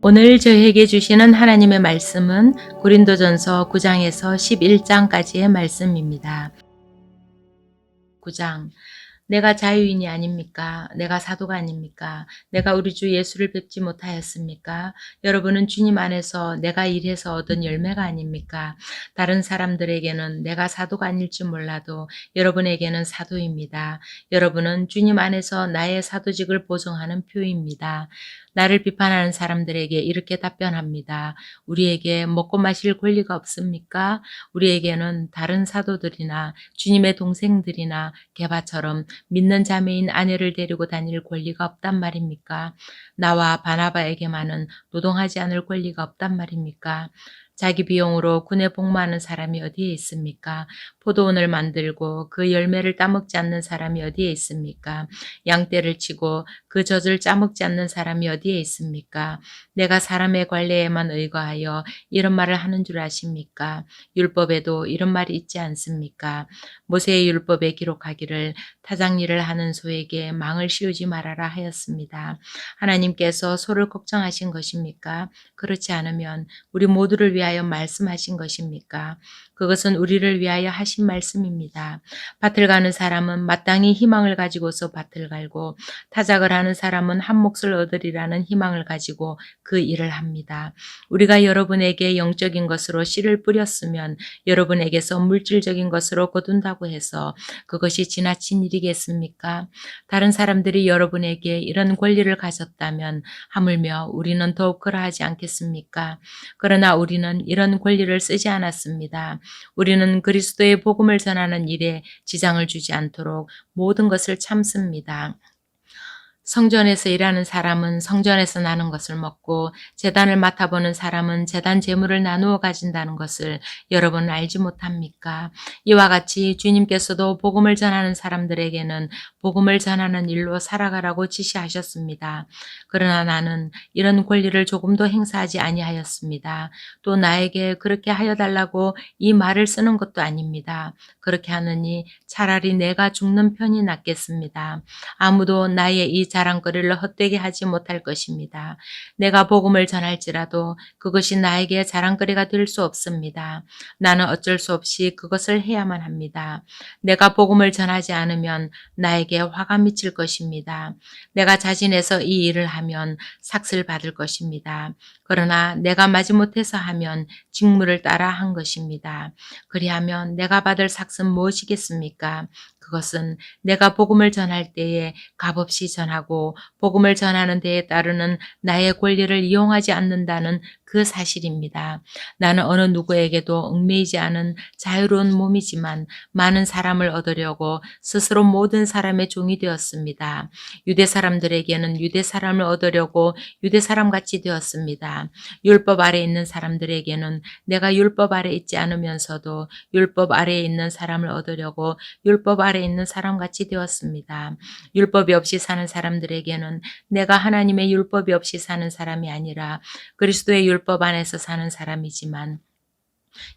오늘 저희에게 주시는 하나님의 말씀은 고린도전서 9장에서 11장까지의 말씀입니다. 9장. 내가 자유인이 아닙니까? 내가 사도가 아닙니까? 내가 우리 주 예수를 뵙지 못하였습니까? 여러분은 주님 안에서 내가 일해서 얻은 열매가 아닙니까? 다른 사람들에게는 내가 사도가 아닐지 몰라도 여러분에게는 사도입니다. 여러분은 주님 안에서 나의 사도직을 보증하는 표입니다. 나를 비판하는 사람들에게 이렇게 답변합니다. 우리에게 먹고 마실 권리가 없습니까? 우리에게는 다른 사도들이나 주님의 동생들이나 게바처럼 믿는 자매인 아내를 데리고 다닐 권리가 없단 말입니까? 나와 바나바에게만은 노동하지 않을 권리가 없단 말입니까? 자기 비용으로 군에 복무하는 사람이 어디에 있습니까? 포도원을 만들고 그 열매를 따먹지 않는 사람이 어디에 있습니까? 양떼를 치고 그 젖을 짜먹지 않는 사람이 어디에 있습니까? 내가 사람의 관례에만 의거하여 이런 말을 하는 줄 아십니까? 율법에도 이런 말이 있지 않습니까? 모세의 율법에 기록하기를 타작 일을 하는 소에게 망을 씌우지 말아라 하였습니다. 하나님께서 소를 걱정하신 것입니까? 그렇지 않으면 우리 모두를 위하여 말씀하신 것입니까? 그것은 우리를 위하여 하신 말씀입니다. 밭을 가는 사람은 마땅히 희망을 가지고서 밭을 갈고 타작을 하는 사람은 한 몫을 얻으리라는 희망을 가지고 그 일을 합니다. 우리가 여러분에게 영적인 것으로 씨를 뿌렸으면 여러분에게서 물질적인 것으로 거둔다고 해서 그것이 지나친 일이겠습니까? 다른 사람들이 여러분에게 이런 권리를 가졌다면 하물며 우리는 더욱 그러하지 않겠습니까? 그러나 우리는 이런 권리를 쓰지 않았습니다. 우리는 그리스도의 복음을 전하는 일에 지장을 주지 않도록 모든 것을 참습니다. 성전에서 일하는 사람은 성전에서 나는 것을 먹고 제단을 맡아보는 사람은 제단 제물을 나누어 가진다는 것을 여러분은 알지 못합니까? 이와 같이 주님께서도 복음을 전하는 사람들에게는 복음을 전하는 일로 살아가라고 지시하셨습니다. 그러나 나는 이런 권리를 조금도 행사하지 아니하였습니다. 또 나에게 그렇게 하여 달라고 이 말을 쓰는 것도 아닙니다. 그렇게 하느니 차라리 내가 죽는 편이 낫겠습니다. 아무도 나의 이 자랑거리를 헛되게 하지 못할 것입니다. 내가 복음을 전할지라도 그것이 나에게 자랑거리가 될 수 없습니다. 나는 어쩔 수 없이 그것을 해야만 합니다. 내가 복음을 전하지 않으면 나에게 화가 미칠 것입니다. 내가 자진해서 이 일을 하면 삭슬 받을 것입니다. 그러나 내가 마지못해서 하면 직무를 따라 한 것입니다. 그리하면 내가 받을 삭은 무엇이겠습니까? 그것은 내가 복음을 전할 때에 값없이 전하고 복음을 전하는 데에 따르는 나의 권리를 이용하지 않는다는 그 사실입니다. 나는 어느 누구에게도 얽매이지 않은 자유로운 몸이지만 많은 사람을 얻으려고 스스로 모든 사람의 종이 되었습니다. 유대 사람들에게는 유대 사람을 얻으려고 유대 사람같이 되었습니다. 율법 아래 있는 사람들에게는 내가 율법 아래 있지 않으면서도 율법 아래에 있는 사람을 얻으려고 율법 아래 있는 사람같이 되었습니다. 율법이 없이 사는 사람들에게는 내가 하나님의 율법이 없이 사는 사람이 아니라 그리스도의 율법 안에서 사는 사람이지만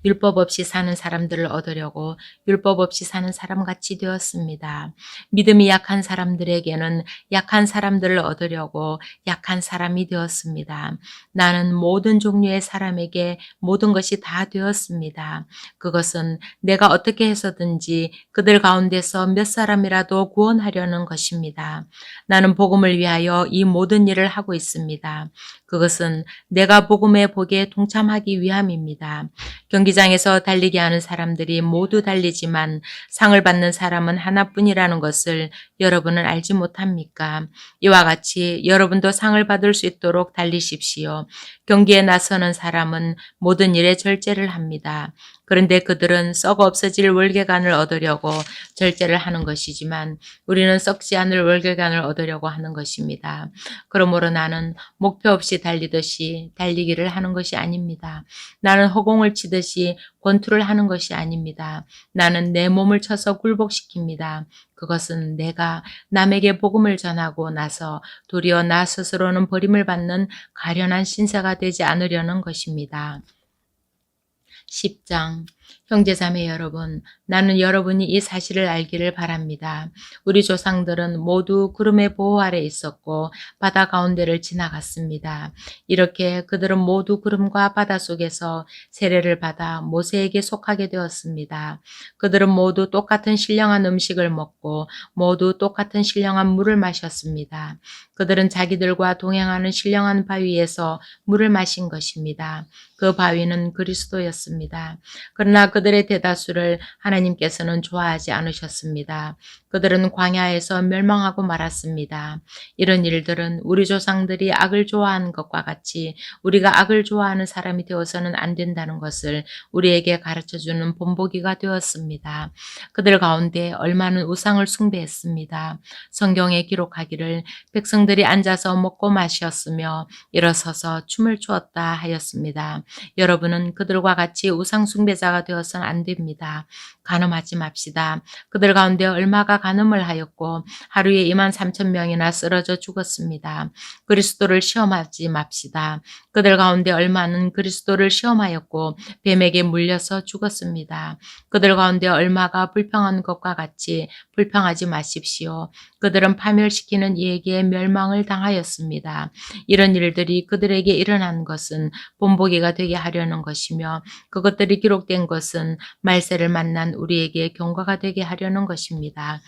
율법 없이 사는 사람들을 얻으려고 율법 없이 사는 사람같이 되었습니다. 믿음이 약한 사람들에게는 약한 사람들을 얻으려고 약한 사람이 되었습니다. 나는 모든 종류의 사람에게 모든 것이 다 되었습니다. 그것은 내가 어떻게 해서든지 그들 가운데서 몇 사람이라도 구원하려는 것입니다. 나는 복음을 위하여 이 모든 일을 하고 있습니다. 그것은 내가 복음의 복에 동참하기 위함입니다. 경기장에서 달리게 하는 사람들이 모두 달리지만 상을 받는 사람은 하나뿐이라는 것을 여러분은 알지 못합니까? 이와 같이 여러분도 상을 받을 수 있도록 달리십시오. 경기에 나서는 사람은 모든 일에 절제를 합니다. 그런데 그들은 썩어 없어질 월계관을 얻으려고 절제를 하는 것이지만 우리는 썩지 않을 월계관을 얻으려고 하는 것입니다. 그러므로 나는 목표 없이 달리듯이 달리기를 하는 것이 아닙니다. 나는 허공을 치듯이 권투를 하는 것이 아닙니다. 나는 내 몸을 쳐서 굴복시킵니다. 그것은 내가 남에게 복음을 전하고 나서 도리어 나 스스로는 버림을 받는 가련한 신세가 되지 않으려는 것입니다. 10장. 형제자매 여러분, 나는 여러분이 이 사실을 알기를 바랍니다. 우리 조상들은 모두 구름의 보호 아래 있었고 바다 가운데를 지나갔습니다. 이렇게 그들은 모두 구름과 바다 속에서 세례를 받아 모세에게 속하게 되었습니다. 그들은 모두 똑같은 신령한 음식을 먹고 모두 똑같은 신령한 물을 마셨습니다. 그들은 자기들과 동행하는 신령한 바위에서 물을 마신 것입니다. 그 바위는 그리스도였습니다. 그러나 그들의 대다수를 하나님께서는 좋아하지 않으셨습니다. 그들은 광야에서 멸망하고 말았습니다. 이런 일들은 우리 조상들이 악을 좋아하는 것과 같이 우리가 악을 좋아하는 사람이 되어서는 안 된다는 것을 우리에게 가르쳐주는 본보기가 되었습니다. 그들 가운데 얼마는 우상을 숭배했습니다. 성경에 기록하기를 백성들이 앉아서 먹고 마셨으며 일어서서 춤을 추었다 하였습니다. 여러분은 그들과 같이 우상 숭배자가 되어서는 안 됩니다. 간음하지 맙시다. 그들 가운데 얼마가 간음을 하였고 하루에 2만 3천 명이나 쓰러져 죽었습니다. 그리스도를 시험하지 맙시다. 그들 가운데 얼마는 그리스도를 시험하였고 뱀에게 물려서 죽었습니다. 그들 가운데 얼마가 불평한 것과 같이 불평하지 마십시오. 그들은 파멸시키는 이에게 멸망을 당하였습니다. 이런 일들이 그들에게 일어난 것은 본보기가 되게 하려는 것이며 그것들이 기록된 것은 말세를 만난 우리에게 경고가 되게 하려는 것입니다.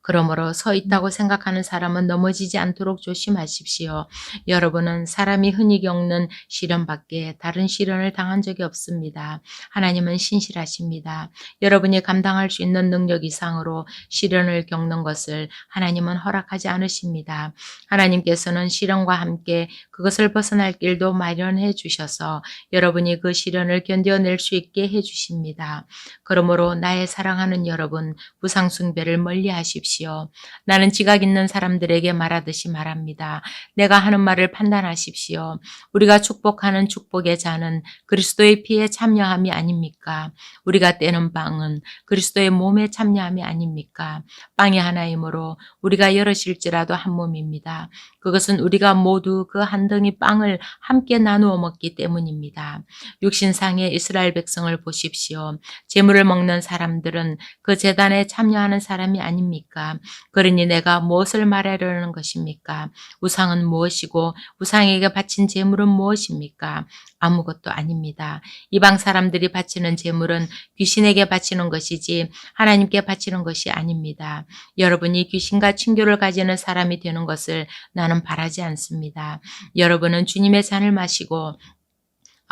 그러므로 서 있다고 생각하는 사람은 넘어지지 않도록 조심하십시오. 여러분은 사람이 흔히 겪는 시련밖에 다른 시련을 당한 적이 없습니다. 하나님은 신실하십니다. 여러분이 감당할 수 있는 능력 이상으로 시련을 겪는 것을 하나님은 허락하지 않으십니다. 하나님께서는 시련과 함께 그것을 벗어날 길도 마련해 주셔서 여러분이 그 시련을 견뎌낼 수 있게 해 주십니다. 그러므로 나의 사랑하는 여러분, 우상 숭배를 멀리 하십시오. 나는 지각 있는 사람들에게 말하듯이 말합니다. 내가 하는 말을 판단하십시오. 우리가 축복하는 축복의 잔은 그리스도의 피에 참여함이 아닙니까? 우리가 떼는 빵은 그리스도의 몸에 참여함이 아닙니까? 빵이 하나이므로 우리가 여럿일지라도 한 몸입니다. 그것은 우리가 모두 그 한 덩이 빵을 함께 나누어 먹기 때문입니다. 육신상의 이스라엘 백성을 보십시오. 제물을 먹는 사람들은 그 제단에 참여하는 사람이 아닙니까? 그러니 내가 무엇을 말하려는 것입니까? 우상은 무엇이고 우상에게 바친 제물은 무엇입니까? 아무것도 아닙니다. 이방 사람들이 바치는 제물은 귀신에게 바치는 것이지 하나님께 바치는 것이 아닙니다. 여러분이 귀신과 친교를 가지는 사람이 되는 것을 나는 바라지 않습니다. 여러분은 주님의 잔을 마시고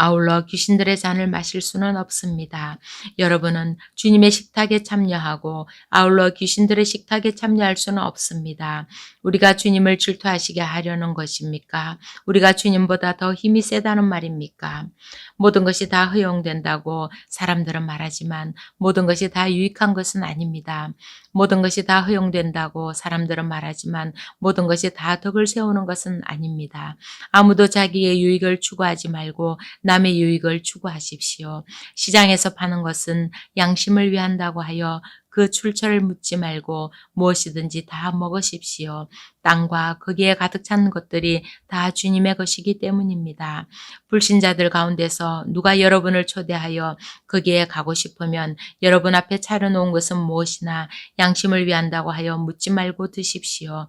아울러 귀신들의 잔을 마실 수는 없습니다. 여러분은 주님의 식탁에 참여하고 아울러 귀신들의 식탁에 참여할 수는 없습니다. 우리가 주님을 질투하시게 하려는 것입니까? 우리가 주님보다 더 힘이 세다는 말입니까? 모든 것이 다 허용된다고 사람들은 말하지만 모든 것이 다 유익한 것은 아닙니다. 모든 것이 다 허용된다고 사람들은 말하지만 모든 것이 다 덕을 세우는 것은 아닙니다. 아무도 자기의 유익을 추구하지 말고 남의 유익을 추구하십시오. 시장에서 파는 것은 양심을 위한다고 하여 그 출처를 묻지 말고 무엇이든지 다 먹으십시오. 땅과 거기에 가득 찬 것들이 다 주님의 것이기 때문입니다. 불신자들 가운데서 누가 여러분을 초대하여 거기에 가고 싶으면 여러분 앞에 차려놓은 것은 무엇이나 양심을 위한다고 하여 묻지 말고 드십시오.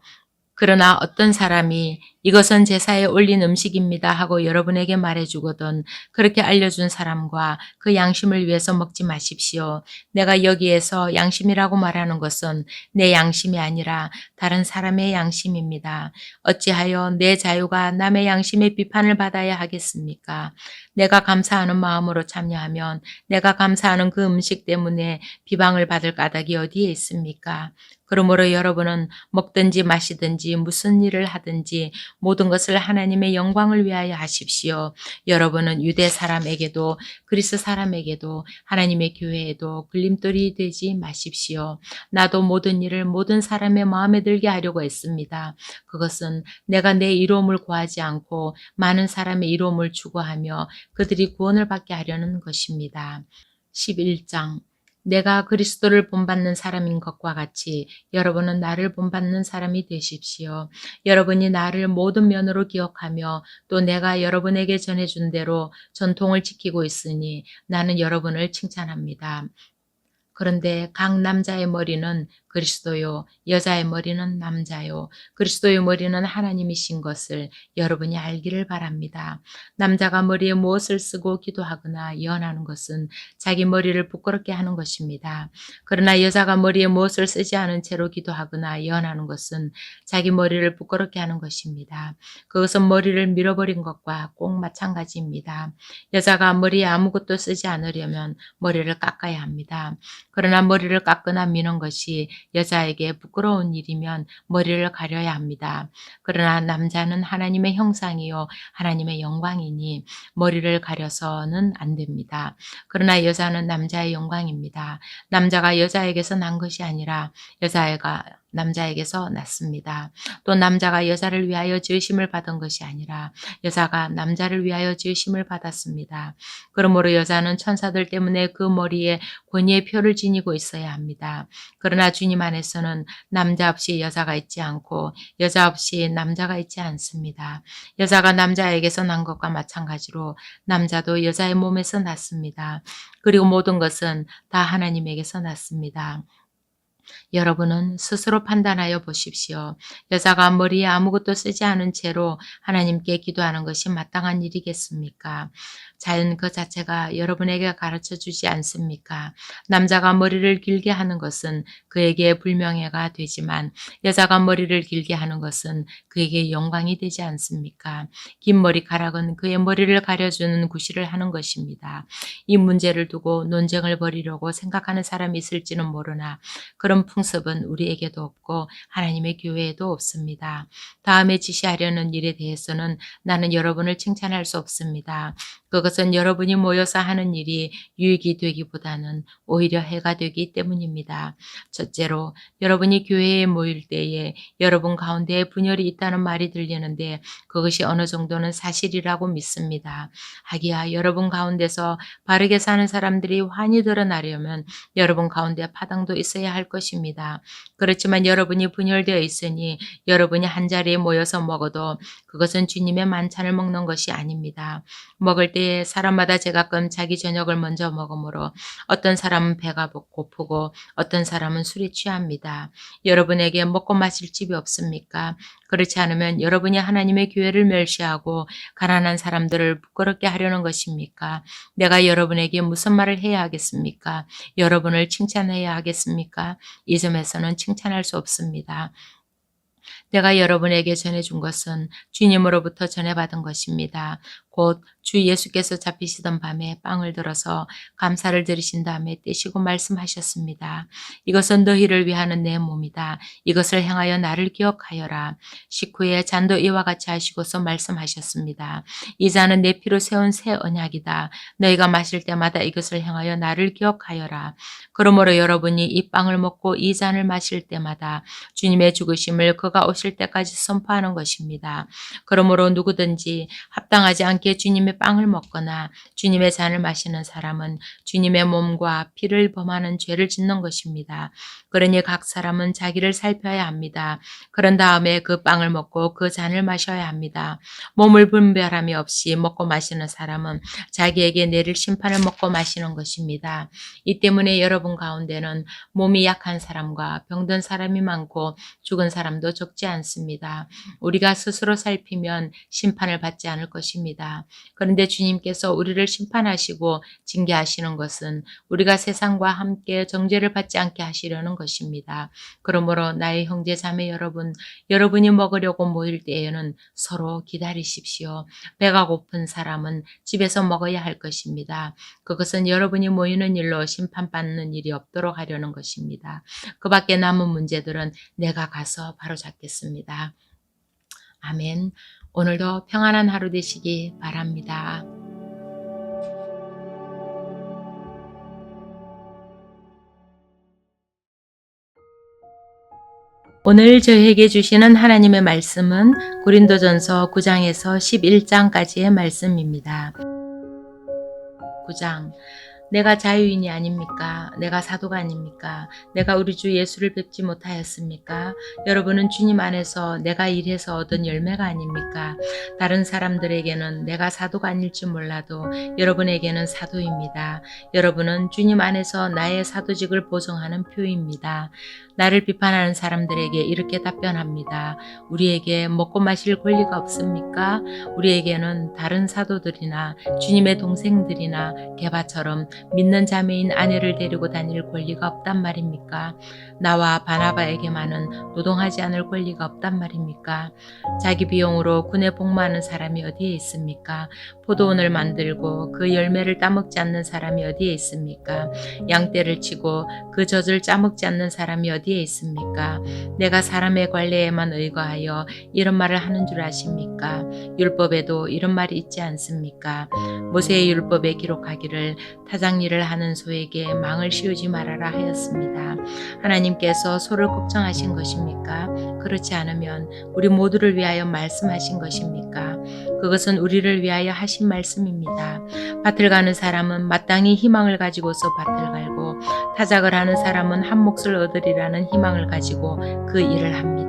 그러나 어떤 사람이 이것은 제사에 올린 음식입니다 하고 여러분에게 말해주거든 그렇게 알려준 사람과 그 양심을 위해서 먹지 마십시오. 내가 여기에서 양심이라고 말하는 것은 내 양심이 아니라 다른 사람의 양심입니다. 어찌하여 내 자유가 남의 양심의 비판을 받아야 하겠습니까? 내가 감사하는 마음으로 참여하면 내가 감사하는 그 음식 때문에 비방을 받을 까닭이 어디에 있습니까? 그러므로 여러분은 먹든지 마시든지 무슨 일을 하든지 모든 것을 하나님의 영광을 위하여 하십시오. 여러분은 유대 사람에게도 그리스 사람에게도 하나님의 교회에도 걸림돌이 되지 마십시오. 나도 모든 일을 모든 사람의 마음에 들게 하려고 했습니다. 그것은 내가 내 이로움을 구하지 않고 많은 사람의 이로움을 추구하며 그들이 구원을 받게 하려는 것입니다. 11장 내가 그리스도를 본받는 사람인 것과 같이 여러분은 나를 본받는 사람이 되십시오. 여러분이 나를 모든 면으로 기억하며 또 내가 여러분에게 전해준 대로 전통을 지키고 있으니 나는 여러분을 칭찬합니다. 그런데 각 남자의 머리는 그리스도요, 여자의 머리는 남자요. 그리스도의 머리는 하나님이신 것을 여러분이 알기를 바랍니다. 남자가 머리에 무엇을 쓰고 기도하거나 예언하는 것은 자기 머리를 부끄럽게 하는 것입니다. 그러나 여자가 머리에 무엇을 쓰지 않은 채로 기도하거나 예언하는 것은 자기 머리를 부끄럽게 하는 것입니다. 그것은 머리를 밀어버린 것과 꼭 마찬가지입니다. 여자가 머리에 아무것도 쓰지 않으려면 머리를 깎아야 합니다. 그러나 머리를 깎거나 미는 것이 여자에게 부끄러운 일이면 머리를 가려야 합니다. 그러나 남자는 하나님의 형상이요 하나님의 영광이니 머리를 가려서는 안 됩니다. 그러나 여자는 남자의 영광입니다. 남자가 여자에게서 난 것이 아니라 여자애가 남자에게서 났습니다. 또 남자가 여자를 위하여 지으심을 받은 것이 아니라 여자가 남자를 위하여 지으심을 받았습니다. 그러므로 여자는 천사들 때문에 그 머리에 권위의 표를 지니고 있어야 합니다. 그러나 주님 안에서는 남자 없이 여자가 있지 않고 여자 없이 남자가 있지 않습니다. 여자가 남자에게서 난 것과 마찬가지로 남자도 여자의 몸에서 났습니다. 그리고 모든 것은 다 하나님에게서 났습니다. 여러분은 스스로 판단하여 보십시오. 여자가 머리에 아무것도 쓰지 않은 채로 하나님께 기도하는 것이 마땅한 일이겠습니까? 자연 그 자체가 여러분에게 가르쳐 주지 않습니까? 남자가 머리를 길게 하는 것은 그에게 불명예가 되지만 여자가 머리를 길게 하는 것은 그에게 영광이 되지 않습니까? 긴 머리카락은 그의 머리를 가려주는 구실을 하는 것입니다. 이 문제를 두고 논쟁을 벌이려고 생각하는 사람이 있을지는 모르나 그런 풍습은 우리에게도 없고 하나님의 교회에도 없습니다. 다음에 지시하려는 일에 대해서는 나는 여러분을 칭찬할 수 없습니다. 그것은 여러분이 모여서 하는 일이 유익이 되기보다는 오히려 해가 되기 때문입니다. 첫째로 여러분이 교회에 모일 때에 여러분 가운데에 분열이 있다는 말이 들리는데 그것이 어느 정도는 사실이라고 믿습니다. 하기야 여러분 가운데서 바르게 사는 사람들이 환히 드러나려면 여러분 가운데 파당도 있어야 할 것입니다. 그렇지만 여러분이 분열되어 있으니 여러분이 한자리에 모여서 먹어도 그것은 주님의 만찬을 먹는 것이 아닙니다. 먹을 때에 사람마다 제각각 자기 저녁을 먼저 먹으므로 어떤 사람은 배가 고프고 어떤 사람은 술에 취합니다. 여러분에게 먹고 마실 집이 없습니까? 그렇지 않으면 여러분이 하나님의 교회를 멸시하고 가난한 사람들을 부끄럽게 하려는 것입니까? 내가 여러분에게 무슨 말을 해야 하겠습니까? 여러분을 칭찬해야 하겠습니까? 이 점에서는 칭찬할 수 없습니다. 내가 여러분에게 전해준 것은 주님으로부터 전해받은 것입니다. 곧 주 예수께서 잡히시던 밤에 빵을 들어서 감사를 드리신 다음에 떼시고 말씀하셨습니다. 이것은 너희를 위하는 내 몸이다. 이것을 행하여 나를 기억하여라. 식후에 잔도 이와 같이 하시고서 말씀하셨습니다. 이 잔은 내 피로 세운 새 언약이다. 너희가 마실 때마다 이것을 행하여 나를 기억하여라. 그러므로 여러분이 이 빵을 먹고 이 잔을 마실 때마다 주님의 죽으심을 그가 오실 때까지 선포하는 것입니다. 그러므로 누구든지 합당하지 않게 주님의 빵을 먹거나 주님의 잔을 마시는 사람은 주님의 몸과 피를 범하는 죄를 짓는 것입니다. 그러니 각 사람은 자기를 살펴야 합니다. 그런 다음에 그 빵을 먹고 그 잔을 마셔야 합니다. 몸을 분별함이 없이 먹고 마시는 사람은 자기에게 내릴 심판을 먹고 마시는 것입니다. 이 때문에 여러분 가운데는 몸이 약한 사람과 병든 사람이 많고 죽은 사람도 적지 않습니다. 우리가 스스로 살피면 심판을 받지 않을 것입니다. 그런데 주님께서 우리를 심판하시고 징계하시는 것은 우리가 세상과 함께 정죄를 받지 않게 하시려는 것입니다. 그러므로 나의 형제 자매 여러분, 여러분이 먹으려고 모일 때에는 서로 기다리십시오. 배가 고픈 사람은 집에서 먹어야 할 것입니다. 그것은 여러분이 모이는 일로 심판받는 일이 없도록 하려는 것입니다. 그 밖에 남은 문제들은 내가 가서 바로잡겠습니다. 아멘. 오늘도 평안한 하루 되시기 바랍니다. 오늘 저에게 주시는 하나님의 말씀은 고린도전서 9장에서 11장까지의 말씀입니다. 9장 내가 자유인이 아닙니까? 내가 사도가 아닙니까? 내가 우리 주 예수를 뵙지 못하였습니까? 여러분은 주님 안에서 내가 일해서 얻은 열매가 아닙니까? 다른 사람들에게는 내가 사도가 아닐지 몰라도 여러분에게는 사도입니다. 여러분은 주님 안에서 나의 사도직을 보증하는 표입니다. 나를 비판하는 사람들에게 이렇게 답변합니다. 우리에게 먹고 마실 권리가 없습니까? 우리에게는 다른 사도들이나 주님의 동생들이나 게바처럼 믿는 자매인 아내를 데리고 다닐 권리가 없단 말입니까? 나와 바나바에게만은 노동하지 않을 권리가 없단 말입니까? 자기 비용으로 군에 복무하는 사람이 어디에 있습니까? 포도원을 만들고 그 열매를 따먹지 않는 사람이 어디에 있습니까? 양떼를 치고 그 젖을 짜먹지 않는 사람이 어디에 있습니까? 내가 사람의 관례에만 의거하여 이런 말을 하는 줄 아십니까? 율법에도 이런 말이 있지 않습니까? 모세의 율법에 기록하기를 타작일을 하는 소에게 망을 씌우지 말아라 하였습니다. 하나님께서 소를 걱정하신 것입니까? 그렇지 않으면 우리 모두를 위하여 말씀하신 것입니까? 그것은 우리를 위하여 하신 말씀입니다. 밭을 가는 사람은 마땅히 희망을 가지고서 밭을 갈고 타작을 하는 사람은 한 몫을 얻으리라는 희망을 가지고 그 일을 합니다.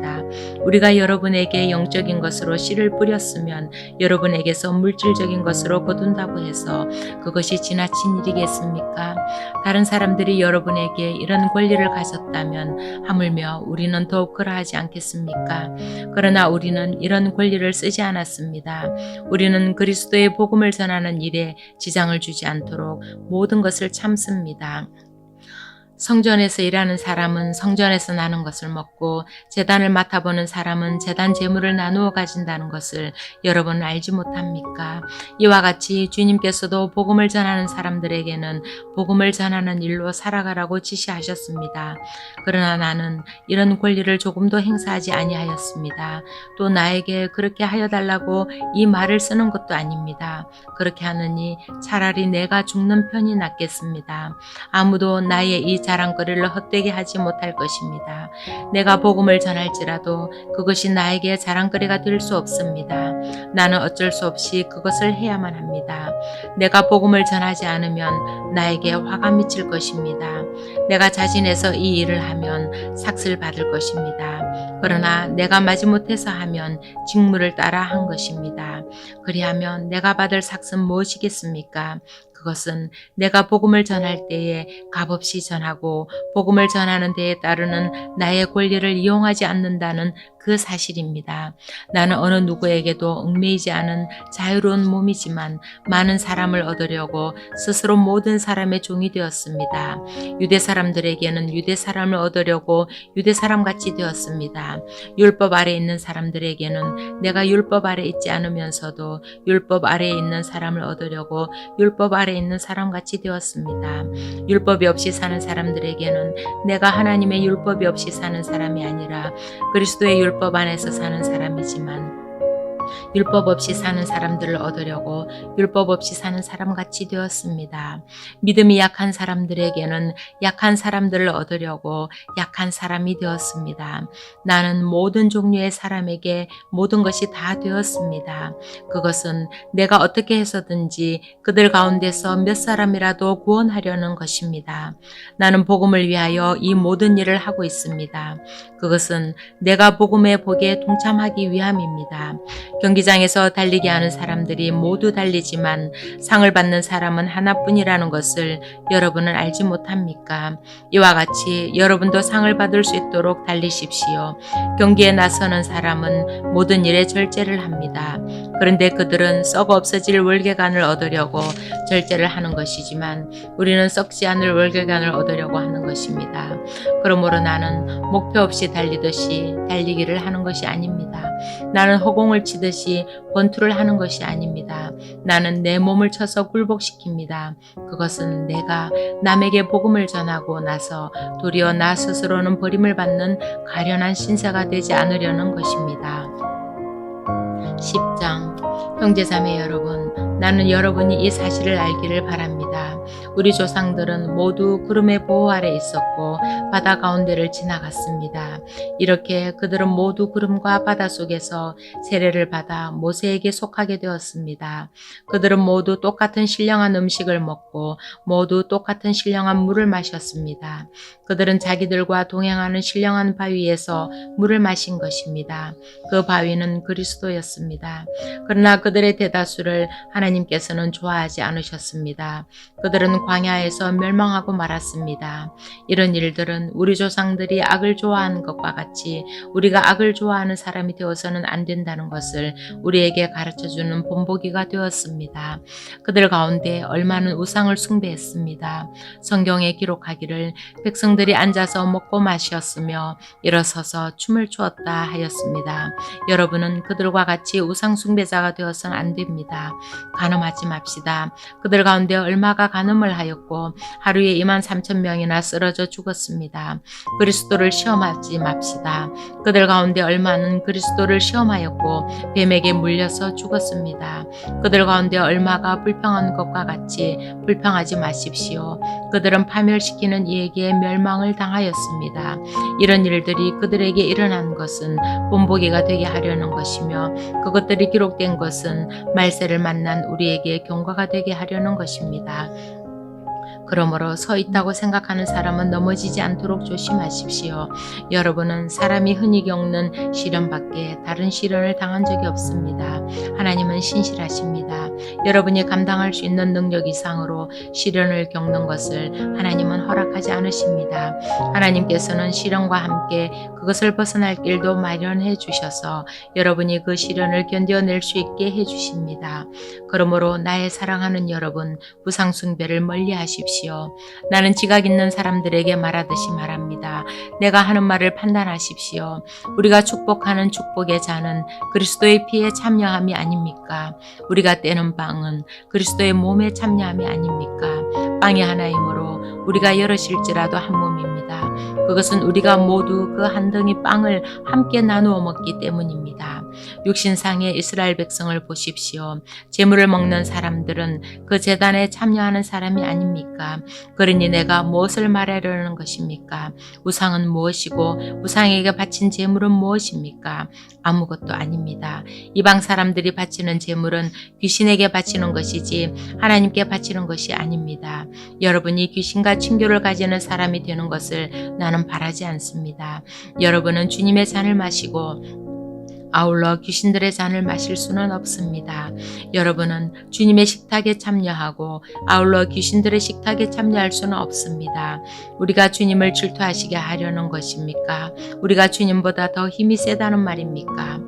우리가 여러분에게 영적인 것으로 씨를 뿌렸으면 여러분에게서 물질적인 것으로 거둔다고 해서 그것이 지나친 일이겠습니까? 다른 사람들이 여러분에게 이런 권리를 가졌다면 하물며 우리는 더욱 그러하지 않겠습니까? 그러나 우리는 이런 권리를 쓰지 않았습니다. 우리는 그리스도의 복음을 전하는 일에 지장을 주지 않도록 모든 것을 참습니다. 성전에서 일하는 사람은 성전에서 나는 것을 먹고 제단을 맡아보는 사람은 제단 제물을 나누어 가진다는 것을 여러분은 알지 못합니까? 이와 같이 주님께서도 복음을 전하는 사람들에게는 복음을 전하는 일로 살아가라고 지시하셨습니다. 그러나 나는 이런 권리를 조금도 행사하지 아니하였습니다. 또 나에게 그렇게 하여 달라고 이 말을 쓰는 것도 아닙니다. 그렇게 하느니 차라리 내가 죽는 편이 낫겠습니다. 아무도 나의 이 자랑거리를 헛되게 하지 못할 것입니다. 내가 복음을 전할지라도 그것이 나에게 자랑거리가 될 수 없습니다. 나는 어쩔 수 없이 그것을 해야만 합니다. 내가 복음을 전하지 않으면 나에게 화가 미칠 것입니다. 내가 자진해서 이 일을 하면 삭슬 받을 것입니다. 그러나 내가 마지못해서 하면 직무를 따라 한 것입니다. 그리하면 내가 받을 삭은 무엇이겠습니까? 그것은 내가 복음을 전할 때에 값없이 전하고 복음을 전하는 데에 따르는 나의 권리를 이용하지 않는다는 그 사실입니다. 나는 어느 누구에게도 얽매이지 않은 자유로운 몸이지만 많은 사람을 얻으려고 스스로 모든 사람의 종이 되었습니다. 유대 사람들에게는 유대 사람을 얻으려고 유대 사람같이 되었습니다. 율법 아래 있는 사람들에게는 내가 율법 아래 있지 않으면서도 율법 아래에 있는 사람을 얻으려고 율법 아래 있는 사람같이 되었습니다. 율법이 없이 사는 사람들에게는 내가 하나님의 율법이 없이 사는 사람이 아니라 그리스도의 율법 안에서 사는 사람이지만 율법 없이 사는 사람들을 얻으려고 율법 없이 사는 사람같이 되었습니다. 믿음이 약한 사람들에게는 약한 사람들을 얻으려고 약한 사람이 되었습니다. 나는 모든 종류의 사람에게 모든 것이 다 되었습니다. 그것은 내가 어떻게 해서든지 그들 가운데서 몇 사람이라도 구원하려는 것입니다. 나는 복음을 위하여 이 모든 일을 하고 있습니다. 그것은 내가 복음의 복에 동참하기 위함입니다. 경기장에서 달리게 하는 사람들이 모두 달리지만 상을 받는 사람은 하나뿐이라는 것을 여러분은 알지 못합니까? 이와 같이 여러분도 상을 받을 수 있도록 달리십시오. 경기에 나서는 사람은 모든 일에 절제를 합니다. 그런데 그들은 썩어 없어질 월계관을 얻으려고 절제를 하는 것이지만 우리는 썩지 않을 월계관을 얻으려고 하는 것입니다. 그러므로 나는 목표 없이 달리듯이 달리기를 하는 것이 아닙니다. 나는 허공을 치듯이 권투를 하는 것이 아닙니다. 나는 내 몸을 쳐서 굴복시킵니다. 그것은 내가 남에게 복음을 전하고 나서 도리어 나 스스로는 버림을 받는 가련한 신세가 되지 않으려는 것입니다. 10장 형제자매 여러분, 나는 여러분이 이 사실을 알기를 바랍니다. 우리 조상들은 모두 구름의 보호 아래 있었고 바다 가운데를 지나갔습니다. 이렇게 그들은 모두 구름과 바다 속에서 세례를 받아 모세에게 속하게 되었습니다. 그들은 모두 똑같은 신령한 음식을 먹고 모두 똑같은 신령한 물을 마셨습니다. 그들은 자기들과 동행하는 신령한 바위에서 물을 마신 것입니다. 그 바위는 그리스도였습니다. 그러나 그들의 대다수를 하나님께서는 좋아하지 않으셨습니다. 그들은 광야에서 멸망하고 말았습니다. 이런 일들은 우리 조상들이 악을 좋아하는 것과 같이 우리가 악을 좋아하는 사람이 되어서는 안 된다는 것을 우리에게 가르쳐주는 본보기가 되었습니다. 그들 가운데 얼마는 우상을 숭배했습니다. 성경에 기록하기를 백성들이 앉아서 먹고 마셨으며 일어서서 춤을 추었다 하였습니다. 여러분은 그들과 같이 우상 숭배자가 되어서는 안 됩니다. 간음하지 맙시다. 그들 가운데 얼마가 간음을 하였고 하루에 23,000명이나 쓰러져 죽었습니다. 그리스도를 시험하지 맙시다. 그들 가운데 얼마는 그리스도를 시험하였고 뱀에게 물려서 죽었습니다. 그들 가운데 얼마가 불평한 것과 같이 불평하지 마십시오. 그들은 파멸시키는 이에게 멸망을 당하였습니다. 이런 일들이 그들에게 일어난 것은 본보기가 되게 하려는 것이며 그것들이 기록된 것은 말세를 만난 우리에게 경고가 되게 하려는 것입니다. 그러므로 서 있다고 생각하는 사람은 넘어지지 않도록 조심하십시오. 여러분은 사람이 흔히 겪는 시련밖에 다른 시련을 당한 적이 없습니다. 하나님은 신실하십니다. 여러분이 감당할 수 있는 능력 이상으로 시련을 겪는 것을 하나님은 허락하지 않으십니다. 하나님께서는 시련과 함께 그것을 벗어날 길도 마련해 주셔서 여러분이 그 시련을 견뎌낼 수 있게 해 주십니다. 그러므로 나의 사랑하는 여러분, 우상 숭배를 멀리 하십시오. 나는 지각 있는 사람들에게 말하듯이 말합니다. 내가 하는 말을 판단하십시오. 우리가 축복하는 축복의 잔은 그리스도의 피에 참여함이 아닙니까? 우리가 떼는 빵은 그리스도의 몸에 참여함이 아닙니까? 빵이 하나이므로 우리가 여럿일지라도 한 몸입니다. 그것은 우리가 모두 그 한 덩이 빵을 함께 나누어 먹기 때문입니다. 육신상의 이스라엘 백성을 보십시오. 제물을 먹는 사람들은 그 제단에 참여하는 사람이 아닙니까? 그러니 내가 무엇을 말하려는 것입니까? 우상은 무엇이고 우상에게 바친 제물은 무엇입니까? 아무것도 아닙니다. 이방 사람들이 바치는 제물은 귀신에게 바치는 것이지 하나님께 바치는 것이 아닙니다. 여러분이 귀신과 친교를 가지는 사람이 되는 것을 나는 바라지 않습니다. 여러분은 주님의 잔을 마시고 아울러 귀신들의 잔을 마실 수는 없습니다. 여러분은 주님의 식탁에 참여하고 아울러 귀신들의 식탁에 참여할 수는 없습니다. 우리가 주님을 질투하시게 하려는 것입니까? 우리가 주님보다 더 힘이 세다는 말입니까?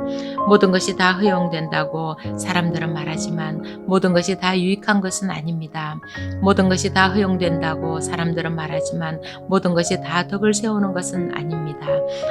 모든 것이 다 허용된다고 사람들은 말하지만 모든 것이 다 유익한 것은 아닙니다. 모든 것이 다 허용된다고 사람들은 말하지만 모든 것이 다 덕을 세우는 것은 아닙니다.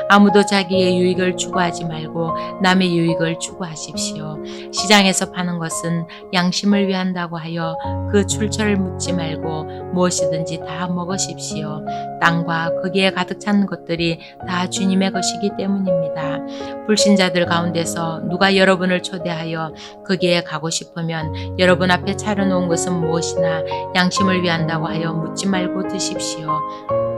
아무도 자기의 유익을 추구하지 말고 남의 유익을 추구하십시오. 시장에서 파는 것은 양심을 위한다고 하여 그 출처를 묻지 말고 무엇이든지 다 먹으십시오. 땅과 거기에 가득 찬 것들이 다 주님의 것이기 때문입니다. 불신자들 가운데서 누가 여러분을 초대하여 거기에 가고 싶으면 여러분 앞에 차려놓은 것은 무엇이나 양심을 위한다고 하여 묻지 말고 드십시오.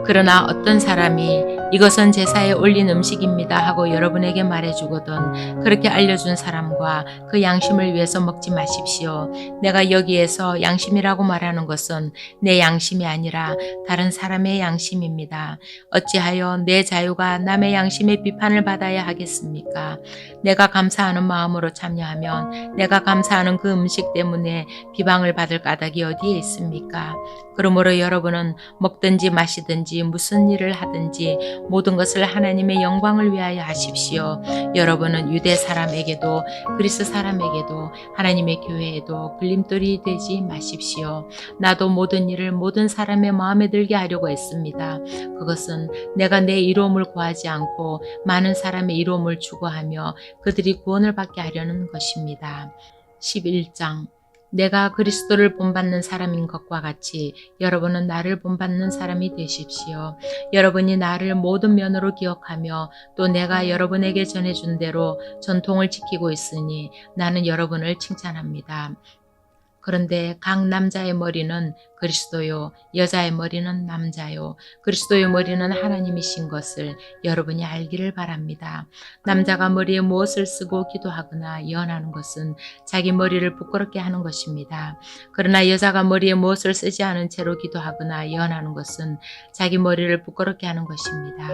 그러나 어떤 사람이 이것은 제사에 올린 음식입니다 하고 여러분에게 말해주거든 그렇게 알려준 사람과 그 양심을 위해서 먹지 마십시오. 내가 여기에서 양심이라고 말하는 것은 내 양심이 아니라 다른 사람의 양심입니다. 어찌하여 내 자유가 남의 양심의 비판을 받아야 하겠습니까? 내가 감사하는 마음으로 참여하면 내가 감사하는 그 음식 때문에 비방을 받을 까닭이 어디에 있습니까? 그러므로 여러분은 먹든지 마시든지 무슨 일을 하든지 모든 것을 하나님의 영광을 위하여 하십시오. 여러분은 유대 사람에게도 그리스 사람에게도 하나님의 교회에도 걸림돌이 되지 마십시오. 나도 모든 일을 모든 사람의 마음에 들게 하려고 했습니다. 그것은 내가 내 이로움을 구하지 않고 많은 사람의 이로움을 추구하며 그들이 구원을 받게 하려는 것입니다. 11장 내가 그리스도를 본받는 사람인 것과 같이 여러분은 나를 본받는 사람이 되십시오. 여러분이 나를 모든 면으로 기억하며 또 내가 여러분에게 전해준 대로 전통을 지키고 있으니 나는 여러분을 칭찬합니다. 그런데 각 남자의 머리는 그리스도요, 여자의 머리는 남자요. 그리스도의 머리는 하나님이신 것을 여러분이 알기를 바랍니다. 남자가 머리에 무엇을 쓰고 기도하거나 예언하는 것은 자기 머리를 부끄럽게 하는 것입니다. 그러나 여자가 머리에 무엇을 쓰지 않은 채로 기도하거나 예언하는 것은 자기 머리를 부끄럽게 하는 것입니다.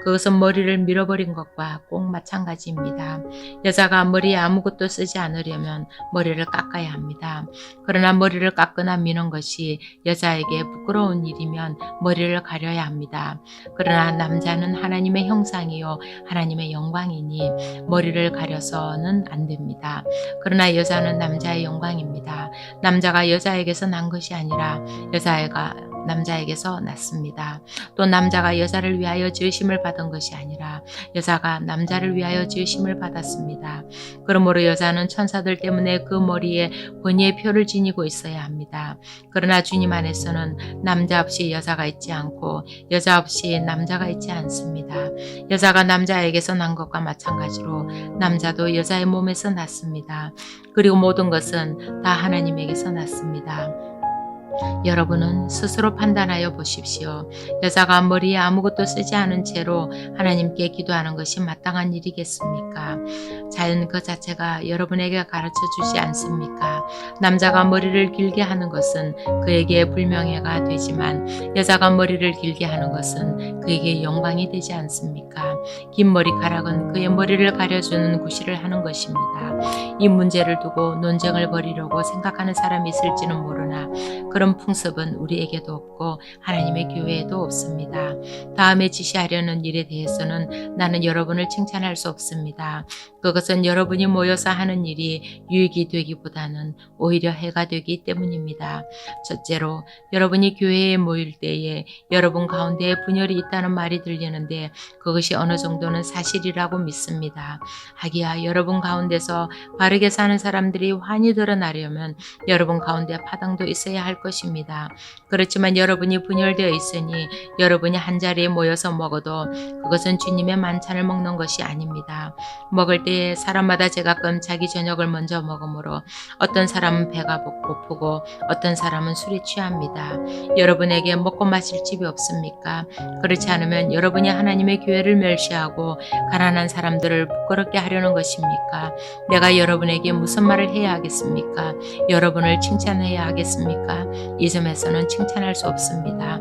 그것은 머리를 밀어버린 것과 꼭 마찬가지입니다. 여자가 머리에 아무것도 쓰지 않으려면 머리를 깎아야 합니다. 그러나 머리를 깎거나 미는 것이 여자에게 부끄러운 일이면 머리를 가려야 합니다. 그러나 남자는 하나님의 형상이요 하나님의 영광이니 머리를 가려서는 안 됩니다. 그러나 여자는 남자의 영광입니다. 남자가 여자에게서 난 것이 아니라 여자애가 남자에게서 났습니다. 또 남자가 여자를 위하여 지으심을 받은 것이 아니라 여자가 남자를 위하여 지으심을 받았습니다. 그러므로 여자는 천사들 때문에 그 머리에 권위의 표를 지니고 있어야 합니다. 그러나 주님 안에서는 남자 없이 여자가 있지 않고 여자 없이 남자가 있지 않습니다. 여자가 남자에게서 난 것과 마찬가지로 남자도 여자의 몸에서 났습니다. 그리고 모든 것은 다 하나님에게서 났습니다. 여러분은 스스로 판단하여 보십시오. 여자가 머리에 아무것도 쓰지 않은 채로 하나님께 기도하는 것이 마땅한 일이겠습니까? 자연 그 자체가 여러분에게 가르쳐 주지 않습니까? 남자가 머리를 길게 하는 것은 그에게 불명예가 되지만 여자가 머리를 길게 하는 것은 그에게 영광이 되지 않습니까? 긴 머리카락은 그의 머리를 가려주는 구실을 하는 것입니다. 이 문제를 두고 논쟁을 벌이려고 생각하는 사람이 있을지는 모르나 그런 풍습은 우리에게도 없고 하나님의 교회에도 없습니다. 다음에 지시하려는 일에 대해서는 나는 여러분을 칭찬할 수 없습니다. 그것은 여러분이 모여서 하는 일이 유익이 되기보다는 오히려 해가 되기 때문입니다. 첫째로 여러분이 교회에 모일 때에 여러분 가운데에 분열이 있다는 말이 들리는데 그것이 어느 정도는 사실이라고 믿습니다. 하기야 여러분 가운데서 바르게 사는 사람들이 환히 드러나려면 여러분 가운데 파당도 있어야 할 것입니다. 그렇지만 여러분이 분열되어 있으니 여러분이 한자리에 모여서 먹어도 그것은 주님의 만찬을 먹는 것이 아닙니다. 먹을 때에 사람마다 제각각 자기 저녁을 먼저 먹으므로 어떤 사람은 배가 고프고 어떤 사람은 술에 취합니다. 여러분에게 먹고 마실 집이 없습니까? 그렇지 않으면 여러분이 하나님의 교회를 멸시하고 가난한 사람들을 부끄럽게 하려는 것입니까? 내가 여러분에게 무슨 말을 해야 하겠습니까? 여러분을 칭찬해야 하겠습니까? 이 점에서는 칭찬할 수 없습니다.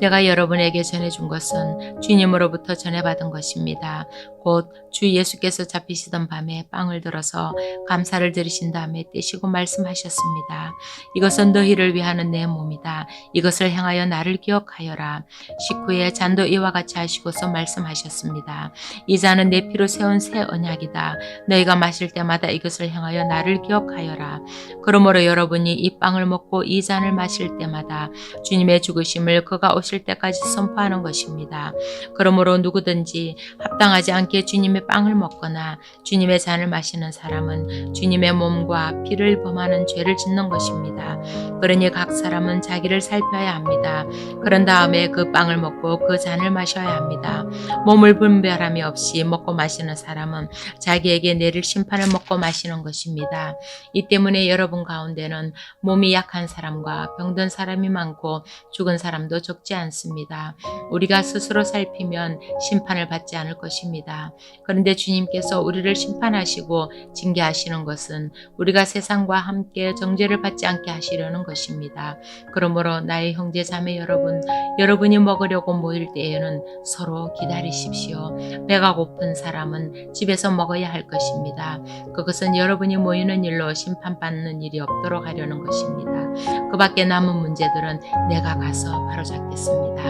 내가 여러분에게 전해준 것은 주님으로부터 전해받은 것입니다. 곧 주 예수께서 잡히시던 밤에 빵을 들어서 감사를 드리신 다음에 떼시고 말씀하셨습니다. 이것은 너희를 위하는 내 몸이다. 이것을 행하여 나를 기억하여라. 식후에 잔도 이와 같이 하시고서 말씀하셨습니다. 이 잔은 내 피로 세운 새 언약이다. 너희가 마실 때마다 이것을 행하여 나를 기억하여라. 그러므로 여러분이 이 빵을 먹고 이 잔을 마실 때마다 주님의 죽으심을 그가 오실 때까지 선포하는 것입니다. 그러므로 누구든지 합당하지 않게 주님의 빵을 먹거나 주님의 잔을 마시는 사람은 주님의 몸과 피를 범하는 죄를 짓는 것입니다. 그러니 각 사람은 자기를 살펴야 합니다. 그런 다음에 그 빵을 먹고 그 잔을 마셔야 합니다. 몸을 분별함이 없이 먹고 마시는 사람은 자기에게 내릴 심판을 먹고 마시는 것입니다. 이 때문에 여러분 가운데는 몸이 약한 사람과 병든 사람이 많고 죽은 사람도 적지 않습니다. 우리가 스스로 살피면 심판을 받지 않을 것입니다. 그런데 주님께서 우리를 심판하시고 징계하시는 것은 우리가 세상과 함께 정죄를 받지 않게 하시려는 것입니다. 그러므로 나의 형제 자매 여러분, 여러분이 먹으려고 모일 때에는 서로 기다리십시오. 배가 고픈 사람은 집에서 먹어야 할 것입니다. 그것은 여러분이 모이는 일로 심판받는 일이 없도록 하려는 것입니다. 그 밖에 남은 문제들은 내가 가서 바로잡겠습니다.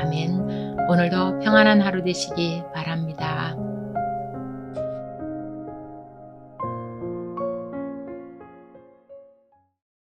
아멘. 오늘도 평안한 하루 되시기 바랍니다.